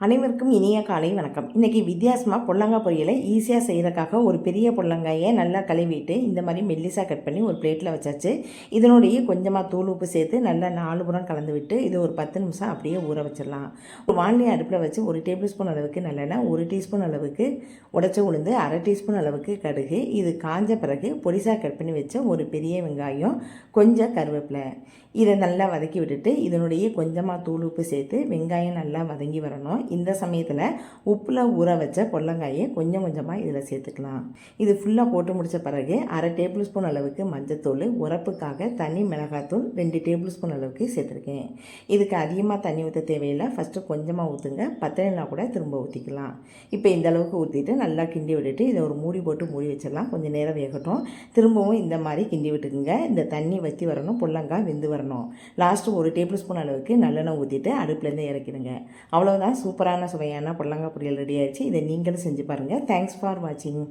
அனைவருக்கும் இனிய காலை வணக்கம். இன்றைக்கி வித்தியாசமாக பொல்லங்காய் பொரியலை ஈஸியாக செய்கிறதுக்காக ஒரு பெரிய பொல்லங்காயை நல்லா கழுவிட்டு இந்த மாதிரி மெல்லிசாக கட் பண்ணி ஒரு பிளேட்டில் வச்சாச்சு. இதனுடைய கொஞ்சமாக தூள் உப்பு சேர்த்து நல்லா 4 புறம் கலந்து விட்டு இது ஒரு 10 நிமிஷம் அப்படியே ஊற வச்சிடலாம். ஒரு வானிலை அடுப்பில் வச்சு 1 டேபிள் ஸ்பூன் அளவுக்கு நல்லெண்ணெய், 1 டீஸ்பூன் அளவுக்கு உடைச்ச உளுந்து, 1/2 டீஸ்பூன் அளவுக்கு கடுகு, இது காஞ்ச பிறகு பொடிசாக கட் பண்ணி வச்ச ஒரு பெரிய வெங்காயம், கொஞ்சம் கருவேப்பிலை, இதை நல்லா வதக்கி விட்டுட்டு இதனுடைய கொஞ்சமாக தூள் உப்பு சேர்த்து வெங்காயம் நல்லா வதங்கி வரணும். இந்த சமயத்தில் உப்பில் ஊற வச்ச பொல்லங்காயை கொஞ்சம் கொஞ்சமாக இதில் சேர்த்துக்கலாம். இது ஃபுல்லாக போட்டு முடித்த பிறகு 1/2 டேபிள் ஸ்பூன் அளவுக்கு மஞ்சத்தூள், உரப்புக்காக தனி மிளகாத்தூள் 2 டேபிள் ஸ்பூன் அளவுக்கு சேர்த்துருக்கேன். இதுக்கு அதிகமாக தண்ணி ஊற்ற தேவையில்லை. ஃபஸ்ட்டு கொஞ்சமாக ஊற்றுங்க, பத்தலைனா கூட திரும்ப ஊற்றிக்கலாம். இப்போ இந்த அளவுக்கு ஊற்றிட்டு நல்லா கிண்டி விட்டுட்டு இதை ஒரு மூடி போட்டு மூடி வச்சிடலாம். கொஞ்சம் நேரம் வேகட்டும். திரும்பவும் இந்த மாதிரி கிண்டி விட்டுக்குங்க. இந்த தண்ணி வற்றி வரணும், பொல்லங்காய் வெந்து வரணும். லாஸ்ட்டு 1 டேபிள் ஸ்பூன் அளவுக்கு நல்லெண்ணெய் ஊற்றிட்டு அடுப்புலேருந்து இறக்கிடுங்க. அவ்வளோதான், சூப்பரான சுவையான பொல்லங்காய் பொரியல் ரெடி ஆயிடுச்சு. இதை நீங்களும் செஞ்சு பாருங்கள். தேங்க்ஸ் ஃபார் வாட்சிங்.